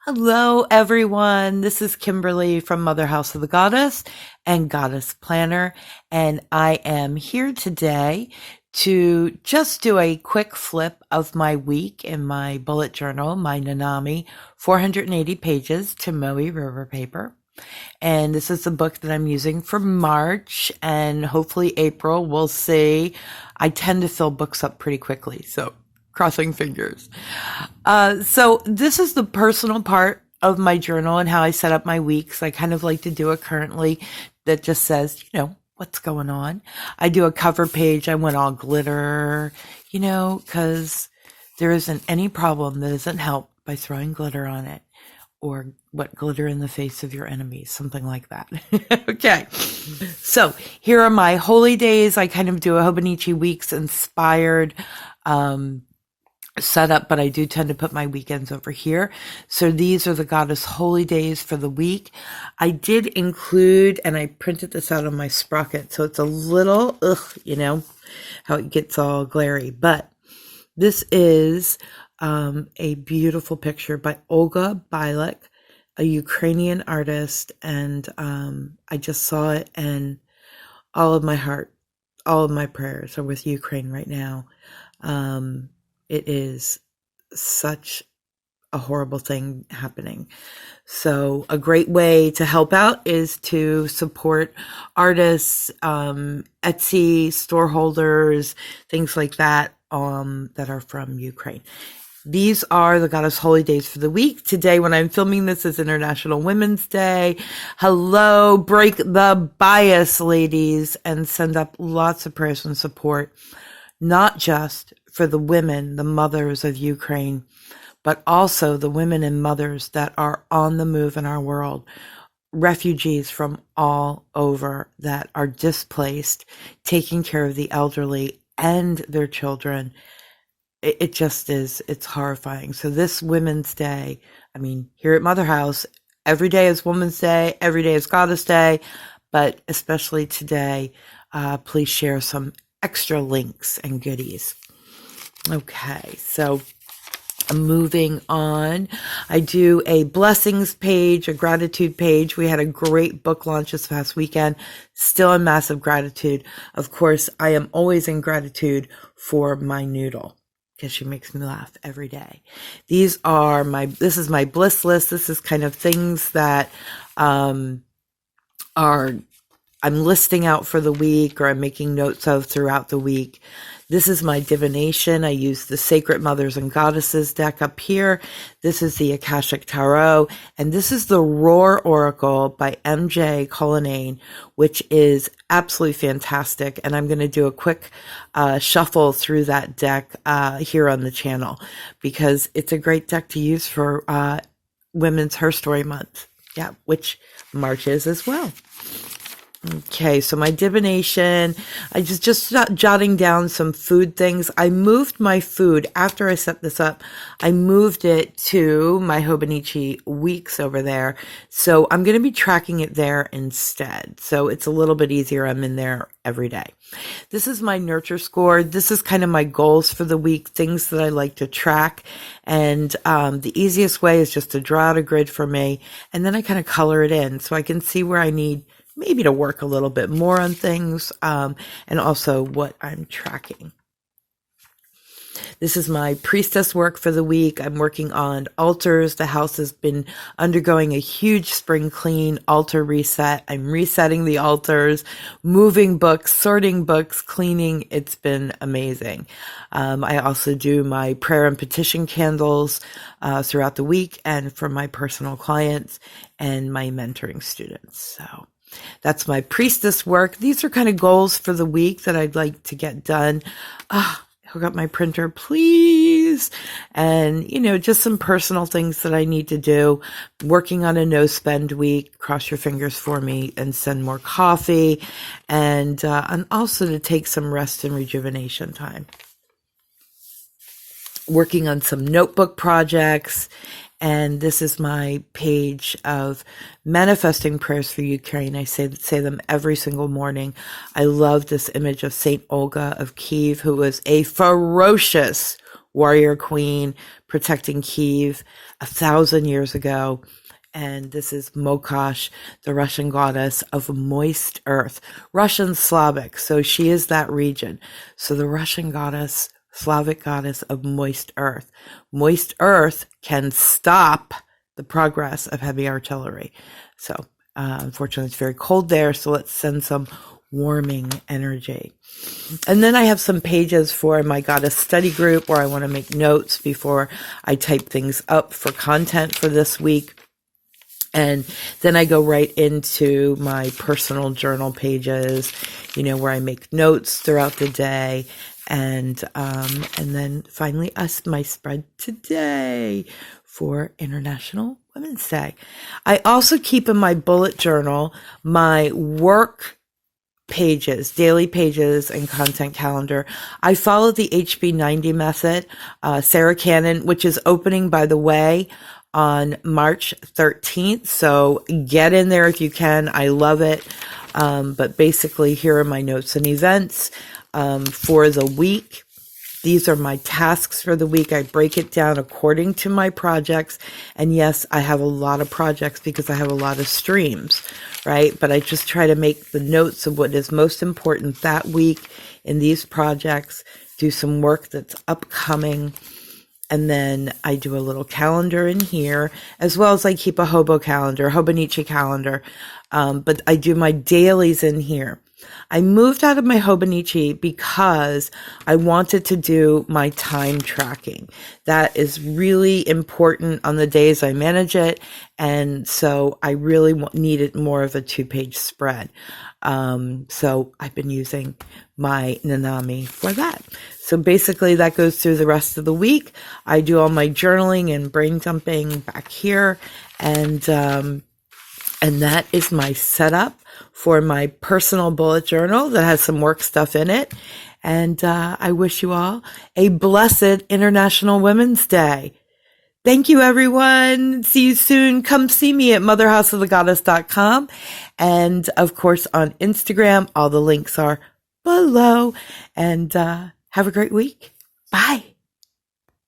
Hello, everyone. This is Kimberly from MotherHouse of the Goddess and Goddess Planner, and I am here today to just do a quick flip of my week in my bullet journal, my Nanami, 480 pages to Moe River paper. And this is the book that I'm using for March and hopefully April. We'll see. I tend to fill books up pretty quickly, so crossing fingers. So this is the personal part of my journal and how I set up my weeks. I kind of like to do it currently that just says, what's going on. I do a cover page. I went all glitter, because there isn't any problem that isn't helped by throwing glitter on it, or what glitter in the face of your enemies, something like that. Okay. So here are my holy days. I kind of do a Hobonichi Weeks inspired, setup, but I do tend to put my weekends over here. So these are the goddess holy days for the week. I did include, and I printed this out on my sprocket, so it's a little, how it gets all glary, but this is a beautiful picture by Olga Bialik, a Ukrainian artist, and I just saw it, and all of my heart, all of my prayers are with Ukraine right now. It is such a horrible thing happening. So a great way to help out is to support artists, Etsy, store holders, things like that, that are from Ukraine. These are the goddess holy days for the week. Today, when I'm filming this, is International Women's Day. Hello, break the bias, ladies, and send up lots of prayers and support, not just for the women, the mothers of Ukraine, but also the women and mothers that are on the move in our world, refugees from all over that are displaced, taking care of the elderly and their children. It just is, it's horrifying. So this Women's Day, here at MotherHouse, every day is Women's Day, every day is Goddess Day, but especially today, please share some extra links and goodies. Okay, so moving on, I do a blessings page, a gratitude page. We had a great book launch this past weekend, still in massive gratitude. Of course, I am always in gratitude for my noodle, because she makes me laugh every day. This is my bliss list. This is kind of things that I'm listing out for the week, or I'm making notes of throughout the week. This is my divination. I use the Sacred Mothers and Goddesses deck up here. This is the Akashic Tarot, and this is the Roar Oracle by MJ Cullinane, which is absolutely fantastic. And I'm going to do a quick shuffle through that deck here on the channel, because it's a great deck to use for Women's Her Story Month, which March is as well. Okay, so my divination, I just jotting down some food things. I moved my food after I set this up. I moved it to my Hobonichi Weeks over there. So I'm going to be tracking it there instead. So it's a little bit easier. I'm in there every day. This is my nurture score. This is kind of my goals for the week, things that I like to track. And the easiest way is just to draw out a grid for me, and then I kind of color it in so I can see where I need maybe to work a little bit more on things, and also what I'm tracking. This is my priestess work for the week. I'm working on altars. The house has been undergoing a huge spring clean, altar reset. I'm resetting the altars, moving books, sorting books, cleaning. It's been amazing. I also do my prayer and petition candles throughout the week, and for my personal clients and my mentoring students. So that's my priestess work. These are kind of goals for the week that I'd like to get done. Hook up my printer, please. And, just some personal things that I need to do. Working on a no spend week. Cross your fingers for me and send more coffee. And also to take some rest and rejuvenation time. Working on some notebook projects. And this is my page of manifesting prayers for Ukraine. I say them every single morning. I love this image of Saint Olga of Kiev, who was a ferocious warrior queen protecting Kiev 1,000 years ago. And this is Mokosh, the Russian goddess of moist earth, Russian Slavic. So she is that region. So the Russian goddess, Slavic goddess of moist earth. Moist earth can stop the progress of heavy artillery. So unfortunately, it's very cold there. So let's send some warming energy. And then I have some pages for my goddess study group where I want to make notes before I type things up for content for this week. And then I go right into my personal journal pages, where I make notes throughout the day. And then finally my spread today for International Women's Day. I also keep in my bullet journal my work pages, daily pages, and content calendar. I follow the HB90 method, Sarah Cannon, which is opening, by the way, on March 13th. So get in there if you can. I love it. But basically, here are my notes and events for the week. These are my tasks for the week. I break it down according to my projects. And yes, I have a lot of projects because I have a lot of streams, right? But I just try to make the notes of what is most important that week in these projects, do some work that's upcoming. And then I do a little calendar in here, as well as I keep a Hobonichi calendar. But I do my dailies in here. I moved out of my Hobonichi because I wanted to do my time tracking. That is really important on the days I manage it. And so I really needed more of a 2-page spread. So I've been using my Nanami for that. So basically that goes through the rest of the week. I do all my journaling and brain dumping back here. And that is my setup for my personal bullet journal that has some work stuff in it. And I wish you all a blessed International Women's Day. Thank you, everyone. See you soon. Come see me at motherhouseofthegoddess.com. And of course, on Instagram, all the links are below. And have a great week. Bye.